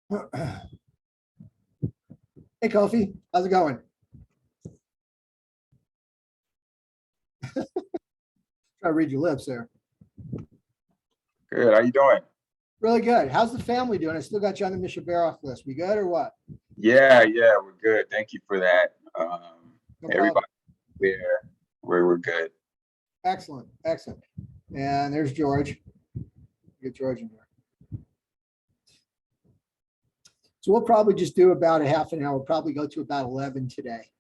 Hey, Kofi, how's it going? Try to read your lips there. Good. How you doing? Really good. How's the family doing? I still got you on the Mission Bear off list. We good or what? Yeah, we're good. Thank you for that. No problem. Everybody, we're good. Excellent, excellent. And there's George. Get George in here. So we'll probably just do about a half an hour. We'll probably go to about 11 today.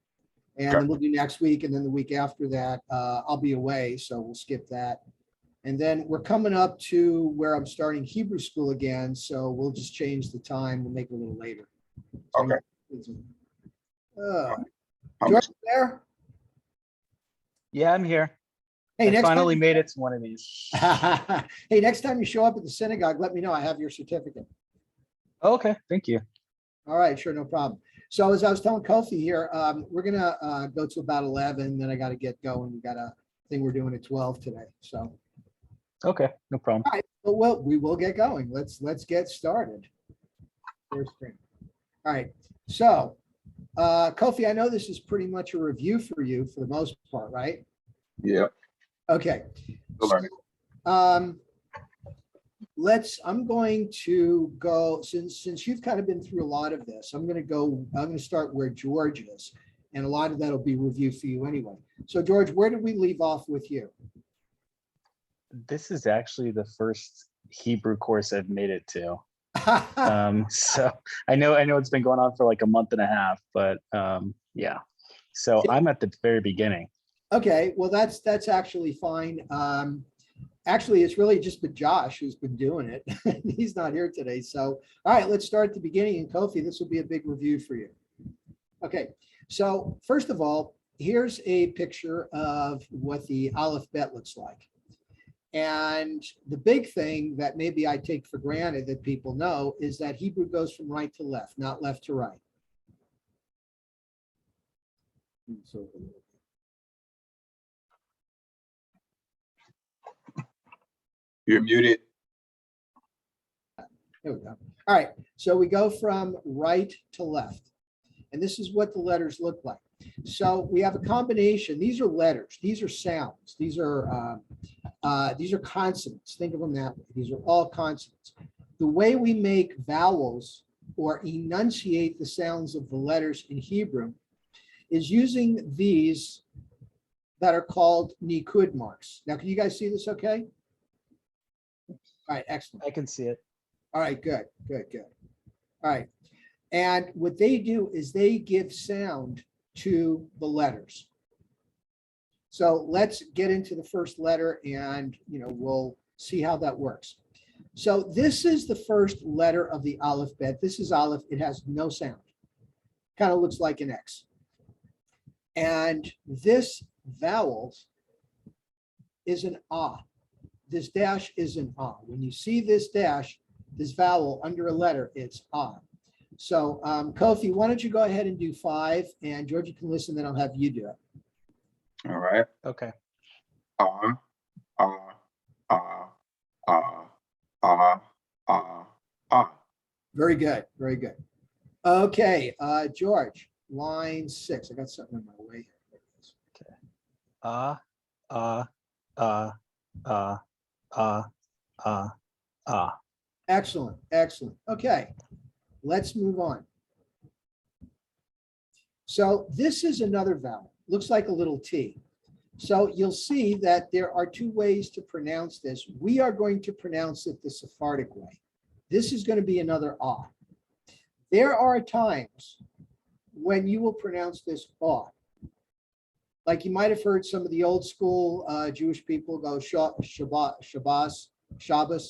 And Okay. then we'll do next week. And then the week after that, I'll be away. So we'll skip that. And then we're coming up to where I'm starting Hebrew school again. So we'll just change the time. We'll make it a little later. So Okay. How George, much? there? Yeah, I'm here. Hey, I next finally time, made it to one of these. hey, next time you show up at the synagogue, let me know. I have your certificate. Okay, thank you. All right, sure, no problem. So as I was telling Kofi here, we're gonna go to about 11. Then I got to get going. We got a thing we're doing at 12 today. So Okay, no problem. all right, but we will get going. Let's get started. First thing. All right. So Kofi, I know this is pretty much a review for you for the most part, right? Yeah. Okay. Still learning. I'm going to go, since you've kind of been through a lot of this, I'm going to start where George is. And a lot of that will be review for you anyway. So George, where did we leave off with you? This is actually the first Hebrew course I've made it to. So I know it's been going on for like a month and a half, but yeah. So I'm at the very beginning. Okay, well, that's actually fine. Actually, it's really just been Josh who's been doing it. He's not here today. So, all right, let's start at the beginning. And Kofi, this will be a big review for you. Okay, so first of all, here's a picture of what the Aleph Bet looks like. And the big thing that maybe I take for granted that people know is that Hebrew goes from right to left, not left to right. You're muted. There we go. All right, so we go from right to left. And this is what the letters look like. So we have a combination. These are letters. These are sounds. These are consonants. Think of them that way. These are all consonants. The way we make vowels or enunciate the sounds of the letters in Hebrew is using these that are called nikud marks. Now, can you guys see this okay? All right, excellent. I can see it. All right, good. All right. And what they do is they give sound to the letters. So let's get into the first letter and, we'll see how that works. So this is the first letter of the Aleph Bet. This is Aleph. It has no sound. Kind of looks like an X. And this vowel is an Ah. This dash is an Ah. When you see this dash, this vowel under a letter, it's Ah. So Kofi, why don't you go ahead and do 5, and George, you can listen, then I'll have you do it. All right. Okay. Very good. Okay, George, line 6. I got something in my way here. Okay. Excellent. Okay, let's move on. So this is another vowel. Looks like a little T. So you'll see that there are 2 ways to pronounce this. We are going to pronounce it the Sephardic way. This is going to be another Ah. There are times when you will pronounce this Ah. Like you might have heard some of the old school Jewish people go Shabbos,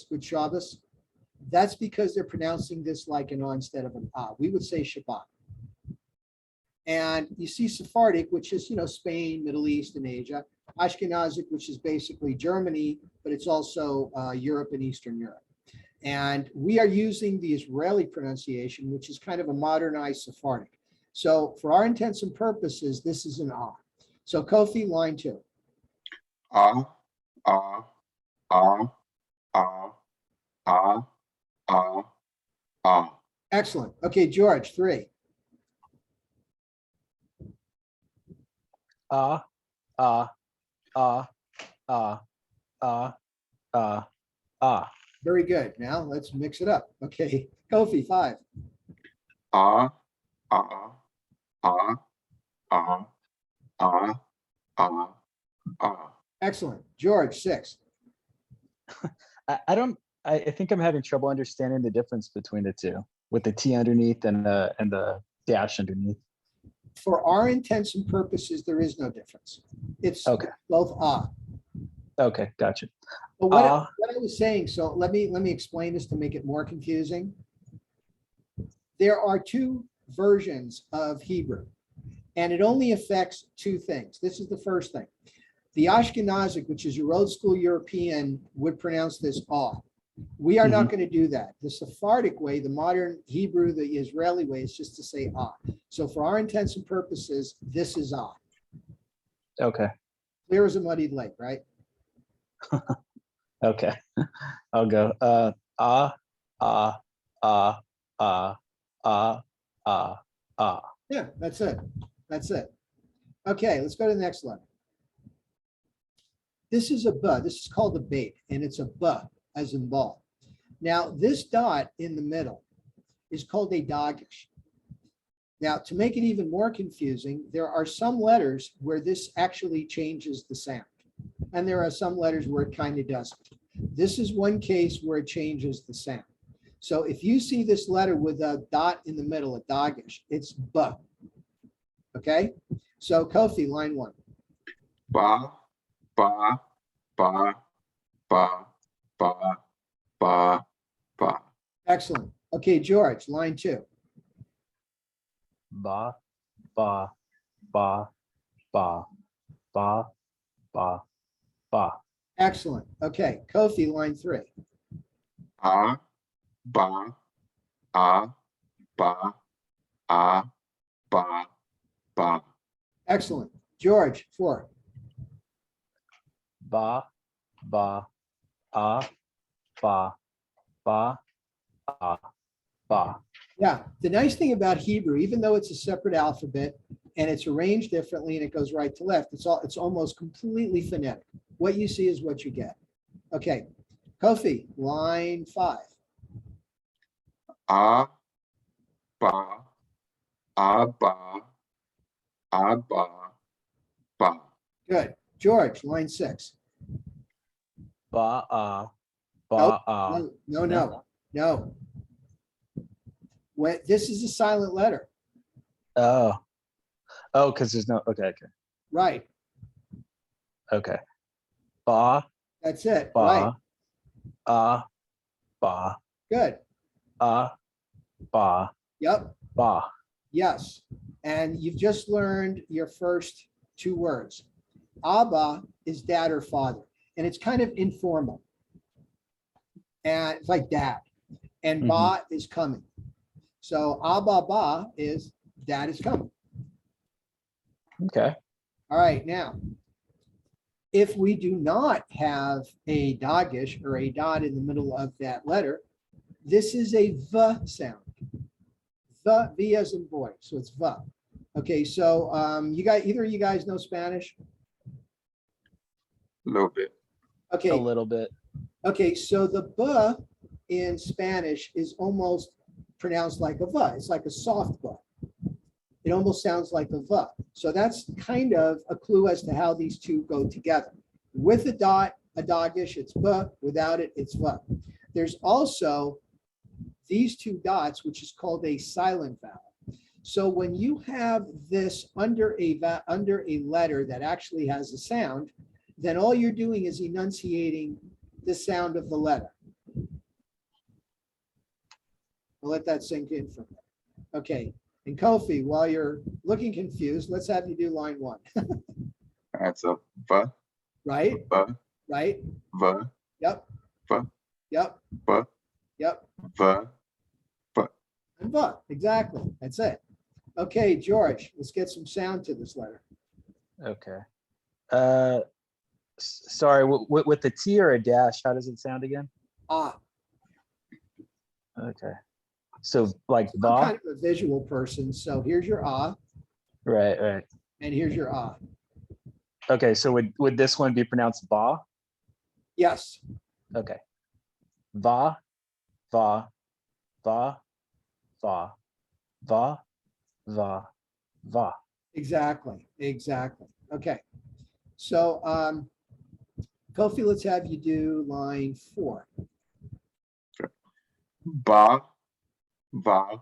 good Shabbos. That's because they're pronouncing this like an Ah instead of an Ah. We would say Shabbat. And you see Sephardic, which is, Spain, Middle East, and Asia. Ashkenazic, which is basically Germany, but it's also Europe and Eastern Europe. And we are using the Israeli pronunciation, which is kind of a modernized Sephardic. So for our intents and purposes, this is an Ah. So Kofi, line 2. Excellent. Okay, George, 3. Ah, ah, ah, ah, ah, ah, ah. Very good. Now let's mix it up. Okay, Kofi, 5. Ah, ah, ah, ah, ah, ah, ah. Excellent. George, 6. I don't, I think I'm having trouble understanding the difference between the two with the T underneath and the dash underneath. For our intents and purposes, there is no difference. It's Okay. both ah. Okay, gotcha. But what Ah. I was saying, so let me explain this to make it more confusing. There are 2 versions of Hebrew, and it only affects 2 things. This is the first thing. The Ashkenazic, which is your old school European, would pronounce this ah. We are not going to do that. The Sephardic way, the modern Hebrew, the Israeli way, is just to say ah. So for our intents and purposes, this is ah. Okay. Clear as a muddied lake, right? Okay. I'll go. Ah, ah, ah, ah, ah, ah. Yeah, that's it. That's it. Okay, let's go to the next one. This is a B. This is called a bait, and it's a B as in ball. Now, this dot in the middle is called a dagesh. Now, to make it even more confusing, there are some letters where this actually changes the sound, and there are some letters where it kind of doesn't. This is one case where it changes the sound. So if you see this letter with a dot in the middle, a dagesh, it's B. Okay, so Kofi, line 1. Ba, ba, ba, ba, ba, ba, ba. Excellent. Okay, George, line 2. Ba, ba, ba, ba, ba, ba, ba. Excellent. Okay, Kofi, line 3. Ah, ba, ah, ba, ah, ba, ba. Excellent. George, 4. Ba, ba, ah, ba, ba, ah, ba. Yeah, the nice thing about Hebrew, even though it's a separate alphabet and it's arranged differently and it goes right to left, it's almost completely phonetic. What you see is what you get. Okay, Kofi, line 5. Ah, ba, ah, ba, ah, ba, ba. Good. George, line 6. Ba, ah, Nope. ba, ah. No. This is a silent letter, Oh, oh, because there's no, okay, right? okay. Ba, That's it, right? ba, ah, ba, Good. ah, ba, Yep. ba. Yes. And you've just learned your first 2 words. Abba is dad or father, and it's kind of informal. And it's like dad. And ba is coming. So Abba ba is dad is coming. Okay. All right. Now, if we do not have a dagesh or a dot in the middle of that letter, this is a V sound. The V as in boy. So it's V. Okay, so either of you guys know Spanish? A little bit. Okay, A little bit. okay, so the B in Spanish is almost pronounced like a V. It's like a soft V. It almost sounds like a V. So that's kind of a clue as to how these 2 go together. With a dot, a dagesh, it's B. Without it, it's V. There's also these 2 dots, which is called a silent vowel. So when you have this under a letter that actually has a sound, then all you're doing is enunciating the sound of the letter. I'll let that sink in for a minute. Okay, and Kofi, while you're looking confused, let's have you do line 1. That's a va, Right? va, Right? va, Yep. va, Yep. va, Yep. va, va. And but exactly. That's it. Okay, George, let's get some sound to this letter. Okay. Sorry, with the T or a dash, how does it sound again? Ah. Okay. So like I'm va, kind of a visual person, so here's your ah, right. and here's your ah. Okay, so would this one be pronounced ba? Yes, Okay. Va, va, va, va, va, va, va. exactly, exactly. Okay, so Kofi, let's have you do line 4. ba, va,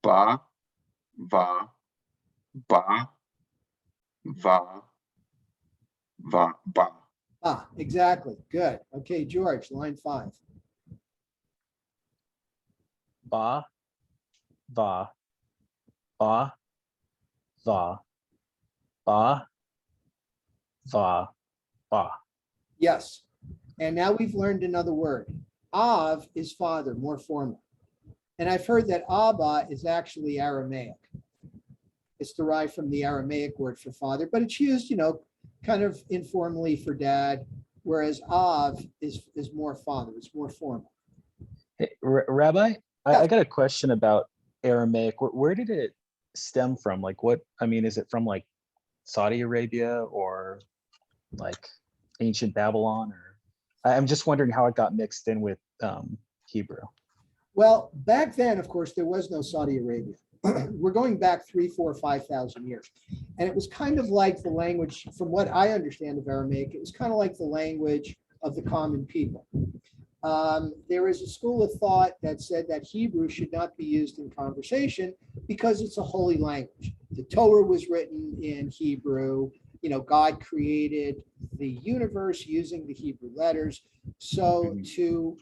ba, va, ba, va, va, ba. Ah, exactly. Good. Okay, George, line 5. Ba, va, ba, va, ba, va, ba. Yes. And now we've learned another word. Av is father, more formal. And I've heard that Abba is actually Aramaic. It's derived from the Aramaic word for father, but it's used, kind of informally for dad, whereas Av is more father, it's more formal. Hey, Rabbi, Yeah. I got a question about Aramaic. Where did it stem from? Like what, I mean, is it from like Saudi Arabia or like ancient Babylon? Or I'm just wondering how it got mixed in with Hebrew. Well, back then, of course, there was no Saudi Arabia. We're going back 3, 4, 5,000 years. And it was kind of like the language, from what I understand of Aramaic, it was kind of like the language of the common people. There is a school of thought that said that Hebrew should not be used in conversation because it's a holy language. The Torah was written in Hebrew. God created the universe using the Hebrew letters. So to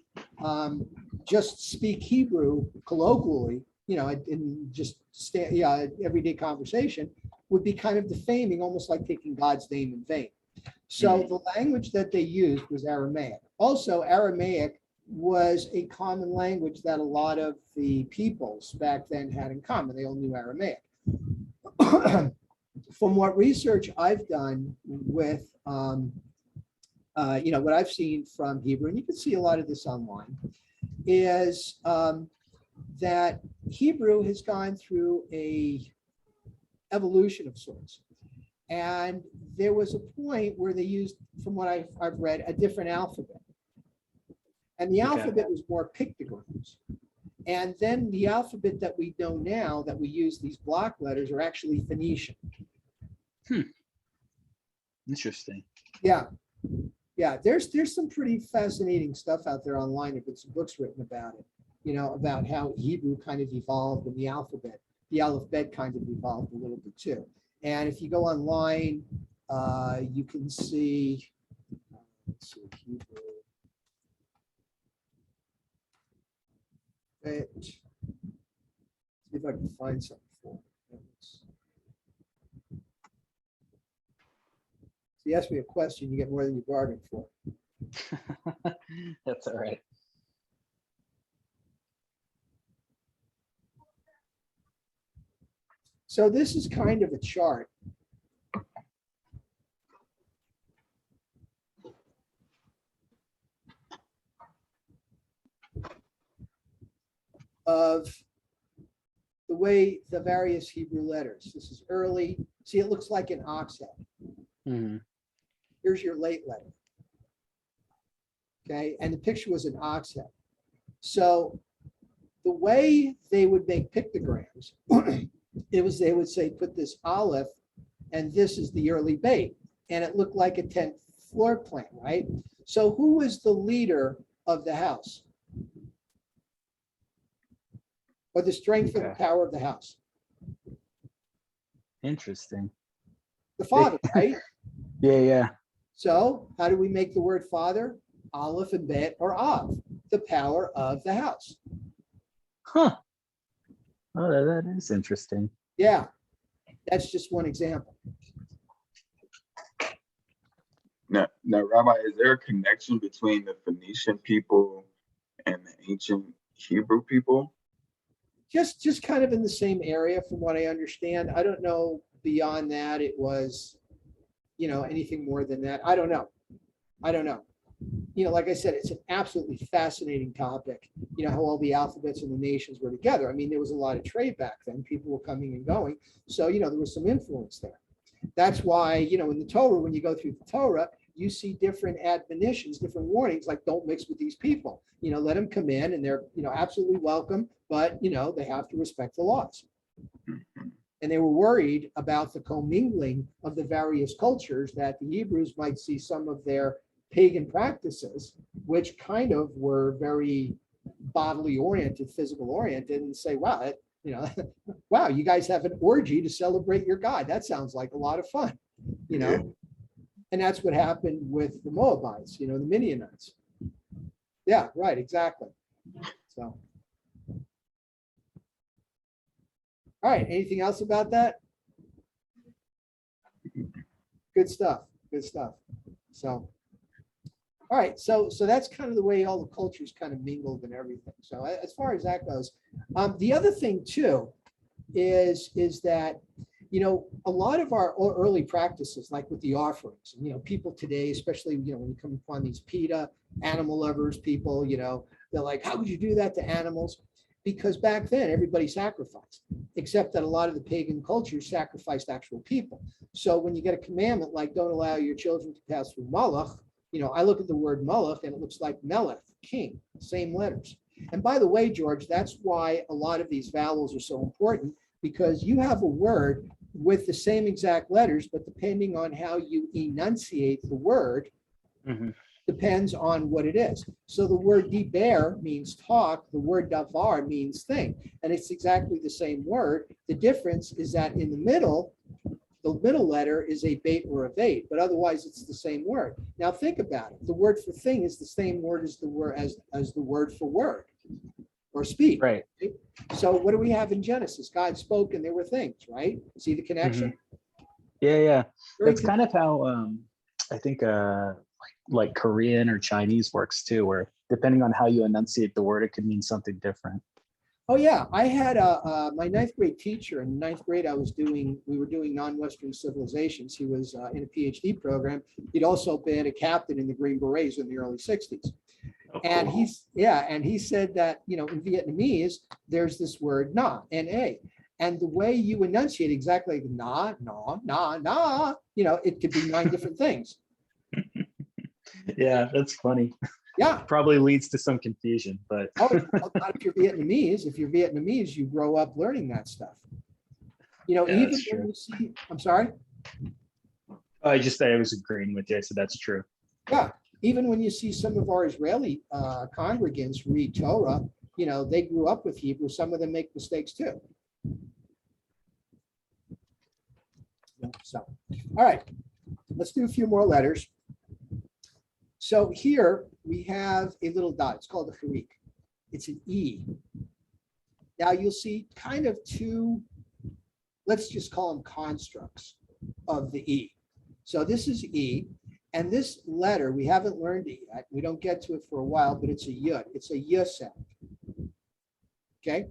just speak Hebrew colloquially, in just everyday conversation would be kind of defaming, almost like taking God's name in vain. So the language that they used was Aramaic. Also, Aramaic was a common language that a lot of the peoples back then had in common. They all knew Aramaic. From what research I've done with, what I've seen from Hebrew, and you can see a lot of this online, is that Hebrew has gone through a evolution of sorts. And there was a point where they used, from what I've read, a different alphabet. And the alphabet was more pictograms. And then the alphabet that we know now, that we use these block letters, are actually Phoenician. Interesting. Yeah. Yeah, there's some pretty fascinating stuff out there online. There've been some books written about it, about how Hebrew kind of evolved and the alphabet kind of evolved a little bit too. And if you go online, you can see, let's see, Hebrew. See if I can find something for it. So you ask me a question, you get more than you bargained for. That's all right. So this is kind of a chart of the way the various Hebrew letters. This is early. See, it looks like an ox head. Here's your late letter. Okay, and the picture was an ox head. So the way they would make pictograms, they would say, put this Aleph, and this is the early bait. And it looked like a 10th floor plan, right? So who was the leader of the house? Or the strength of the power of the house? Interesting. The father, right? Yeah. So how do we make the word father? Aleph and Bet or Av, the power of the house. Huh. Oh, that is interesting. Yeah, that's just one example. Now, Rabbi, is there a connection between the Phoenician people and the ancient Hebrew people? Just kind of in the same area from what I understand. I don't know beyond that it was, anything more than that. I don't know. like I said, it's an absolutely fascinating topic. How all the alphabets and the nations were together. I mean, there was a lot of trade back then. People were coming and going. So, there was some influence there. That's why, in the Torah, when you go through the Torah, you see different admonitions, different warnings, like don't mix with these people. Let them come in and they're, absolutely welcome, but, they have to respect the laws. And they were worried about the commingling of the various cultures, that the Hebrews might see some of their pagan practices, which kind of were very bodily oriented, physical oriented, and say, wow, wow, you guys have an orgy to celebrate your God. That sounds like a lot of fun, And that's what happened with the Moabites, the Midianites. Yeah, right, exactly. So. All right, anything else about that? Good stuff, good stuff. So, all right, so that's kind of the way all the cultures kind of mingled and everything. So as far as that goes, the other thing too is that, a lot of our early practices, like with the offerings, people today, especially, when you come upon these PETA, animal lovers, people, they're like, how would you do that to animals? Because back then everybody sacrificed, except that a lot of the pagan cultures sacrificed actual people. So when you get a commandment like don't allow your children to pass through Malach, I look at the word Malach and it looks like Melech, king, same letters. And by the way, George, that's why a lot of these vowels are so important, because you have a word with the same exact letters, but depending on how you enunciate the word, depends on what it is. So the word diber means talk, the word davar means thing, and it's exactly the same word. The difference is that in the middle letter is a bait or a vate, but otherwise it's the same word. Now think about it. The word for thing is the same word as the word as the word for word or speak. Right. So what do we have in Genesis? God spoke and there were things, right? See the connection? Yeah. Very That's kind of how I think like Korean or Chinese works too, where depending on how you enunciate the word, it could mean something different. Oh yeah, I had my ninth grade teacher. In ninth grade, we were doing non-Western civilizations. He was in a PhD program. He'd also been a captain in the Green Berets in the early 60s. And he said that, in Vietnamese, there's this word na, N-A. And the way you enunciate exactly like na, it could be 9 different things. Yeah, that's funny. Yeah. Probably leads to some confusion, but not if you're Vietnamese. If you're Vietnamese, you grow up learning that stuff. Even when you see, I'm sorry. I was agreeing with you. I said that's true. Yeah. Even when you see some of our Israeli congregants read Torah, they grew up with Hebrew. Some of them make mistakes too. So, all right, let's do a few more letters. So here we have a little dot. It's called a harik. It's an E. Now you'll see kind of 2, let's just call them constructs of the E. So this is E, and this letter, we haven't learned it yet. We don't get to it for a while, but it's a yud. It's a y sound. Okay.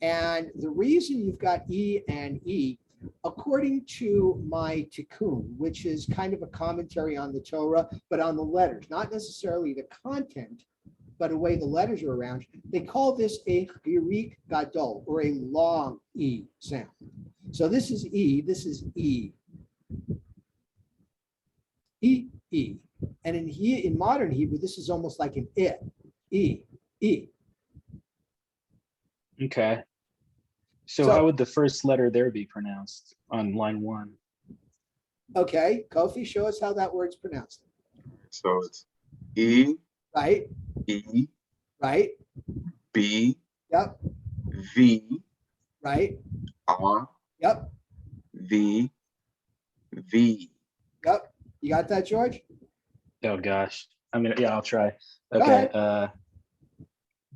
And the reason you've got E and E, according to my tikkun, which is kind of a commentary on the Torah, but on the letters, not necessarily the content, but the way the letters are arranged, they call this a hirik gadol, or a long E sound. So this is E, this is E. E, E. And in modern Hebrew, this is almost like an I, E, E. Okay. So how would the first letter there be pronounced on line 1? Okay, Kofi, show us how that word's pronounced. So it's E, right? E, right? B, Yep, V, right? R, Yep, V, V. yep. You got that, George? Oh gosh. Yeah, I'll try. Go Okay. ahead.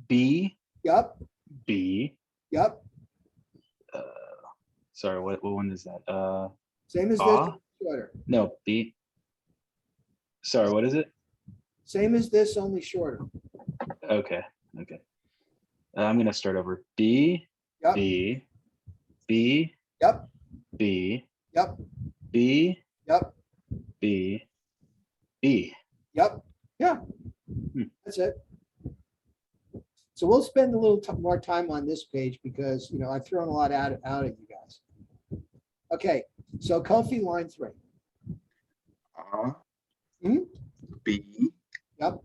B, Yep, B. yep. Sorry, what one is that? Same as this, Ah? shorter. No, B. Sorry, what is it? Same as this, only shorter. Okay. I'm gonna start over. B, Yep, B, B, yep, B, yep, B, yep, B, B. yep. Yeah, that's it. So we'll spend a little more time on this page because, you know, I've thrown a lot out at you guys. Okay, so Kofi, line 3. B, Yep,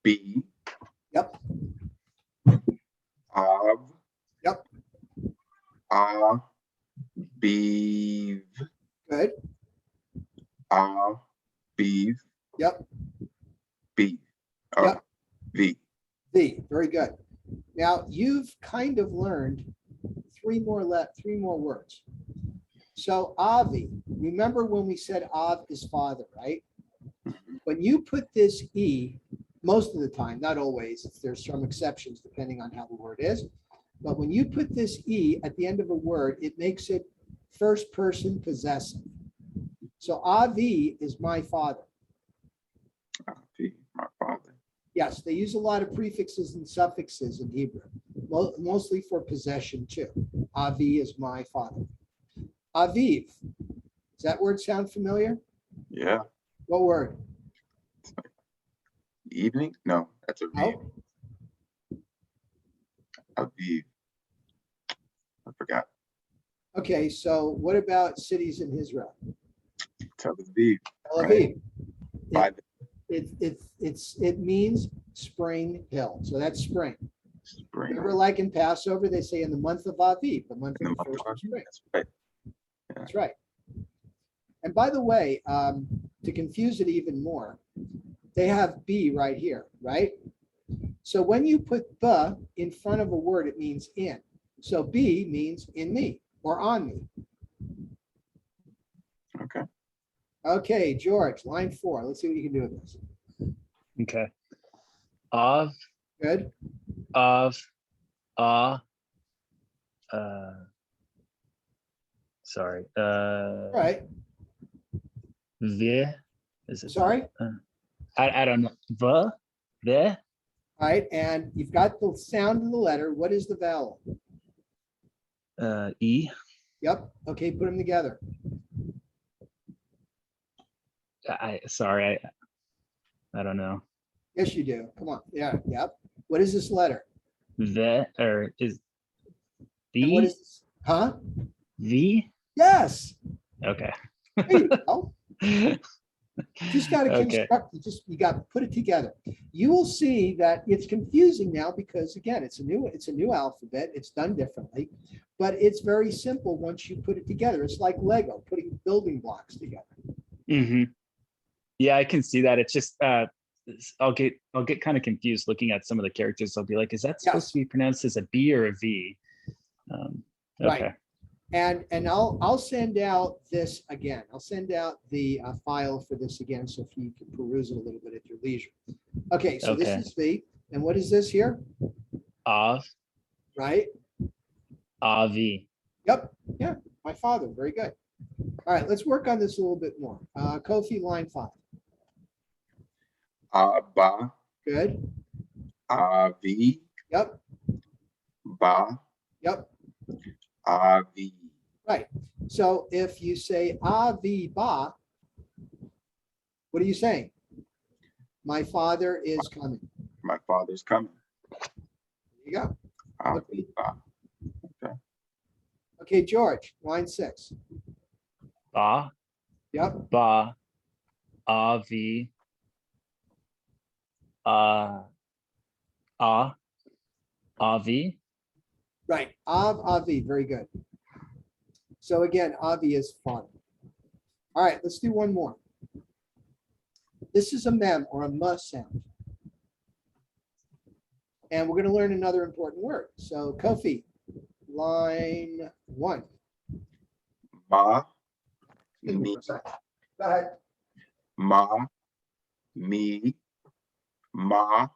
B, yep, Av, yep, Beeve, good, Beeve, yep, B, Yep. V. V, very good. Now, you've kind of learned three more words. So Avi, remember when we said Av is father, right? When you put this E, most of the time, not always, there's some exceptions depending on how the word is, but when you put this E at the end of a word, it makes it first person possessive. So Avi is my father. V, my father. Yes, they use a lot of prefixes and suffixes in Hebrew, mostly for possession too. Avi is my father. Aviv, does that word sound familiar? Yeah. What word? Evening? No, that's a V. No? Aviv. I forgot. Okay, so what about cities in Israel? Tel Aviv. Tel Right. Aviv. It means spring hill. So that's spring. Spring. Remember, like in Passover, they say in the month of Aviv, the month In of the the month first of of spring. That's right. That's right. And by the way, to confuse it even more, they have B right here, right? So when you put the in front of a word, it means in. So B means in me or on me. Okay. Okay, George, line 4. Let's see what you can do with this. Okay. Of, Good. sorry. All right. The, is it? Sorry. I don't know. The, All right. And you've got the sound of the letter. What is the vowel? E. Yep. Okay, put them together. Sorry, I don't know. Yes, you do. Come on. Yeah. Yep. What is this letter? The, or is And what the, is this? Huh? the? Yes. Okay. There you go. Just got to Okay. construct, you got to put it together. You will see that it's confusing now because again, it's a new alphabet. It's done differently, but it's very simple once you put it together. It's like Lego, putting building blocks together. Mm-hmm. Yeah, I can see that. It's just I'll get kind of confused looking at some of the characters. I'll be like, is that supposed to be pronounced as a B or a V? Okay. Right. And I'll send out this again. I'll send out the file for this again, so if you can peruse it a little bit at your leisure. Okay, so this Okay. is V, and what is this here? Av, Right? Avi. Yep. Yeah, my father. Very good. All right, let's work on this a little bit more. Kofi, line 5. Ba, Good. Avi, Yep. Ba, Yep. Avi. Right. So if you say Avi Ba, what are you saying? My father is coming. My father's coming. There you go. Avi, Ba. Okay, George, line 6. Ba, Yep. Ba, Avi. Avi. Right. Avi. Very good. So again, Avi is father. All right, let's do one more. This is a mem or a mu sound. And we're going to learn another important word. So Kofi, line 1. Ma, Excuse me me, for a second. Go ahead. ma, me, ma,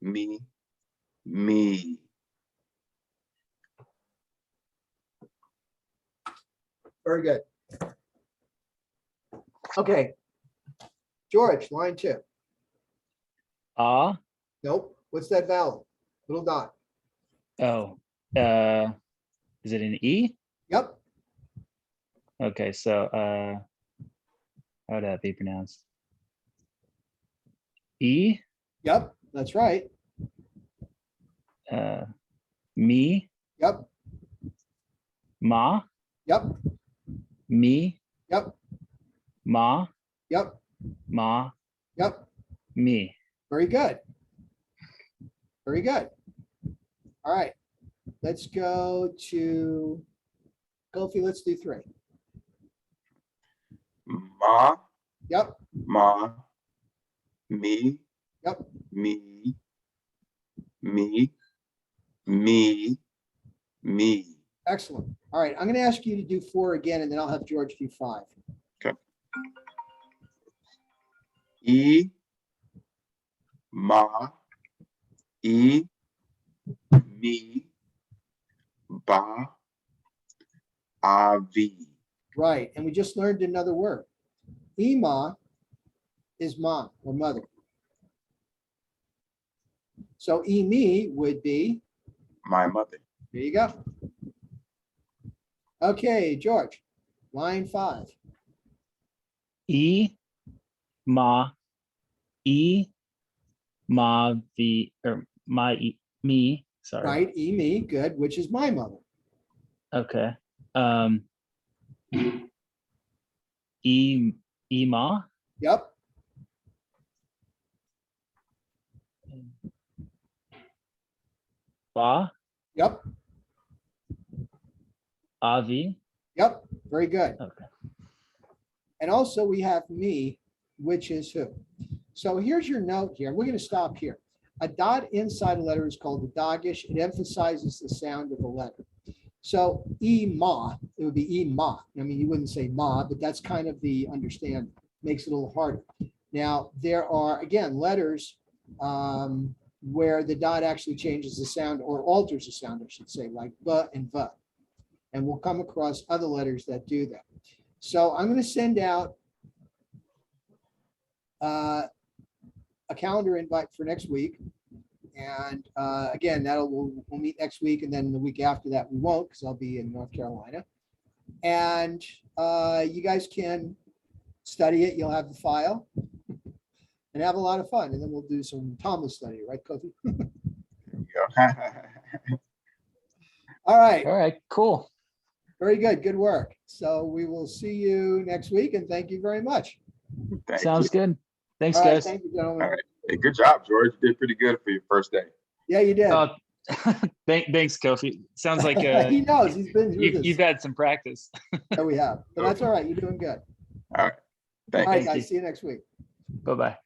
me, me. Very good. Okay. George, line 2. Nope. What's that vowel? Little dot. Oh, is it an E? Yep. Okay, so how would that be pronounced? E, Yep, that's right. me, Yep, ma, yep, me, yep, ma, yep, ma, yep. me. Very good. Very good. All right, let's go to Kofi. Let's do 3. Ma, Yep, ma, me, yep, me, me, me, me. excellent. All right, I'm going to ask you to do 4 again, and then I'll have George do 5. E, ma, e, me, ba, avi. Right, and we just learned another word. Ema is mom or mother. So emi would be, My mother. there you go. Okay, George, line 5. E, ma, e, ma, v, or my, me, sorry. Right, emi, good, which is my mother. Okay. Ema, Yep, ba, yep, avi. yep, very good. Okay. And also we have me, which is who? So here's your note here. We're going to stop here. A dot inside a letter is called a doggish. It emphasizes the sound of the letter. So e-ma, it would be e-ma. I mean, you wouldn't say ma, but that's kind of the understand, makes it a little harder. Now, there are, again, letters where the dot actually changes the sound or alters the sound, I should say, like ba and va. And we'll come across other letters that do that. So I'm going to send out a calendar invite for next week. And again, we'll meet next week, and then the week after that we won't, because I'll be in North Carolina. And you guys can study it. You'll have the file and have a lot of fun. And then we'll do some Thomas study, right, Kofi? All right. All right, cool. Very good. Good work. So we will see you next week, and thank you very much. Thank Sounds you. good. Thanks, All right. guys. Thank you, gentlemen. All right. Hey, good job, George. You did pretty good for your first day. Yeah, you did. Thanks, Kofi. Sounds like He knows. He's been through this. you've had some practice. Yeah, we have. But that's all right. You're doing good. All right. All right, Thank guys. you. See you next week. Bye-bye.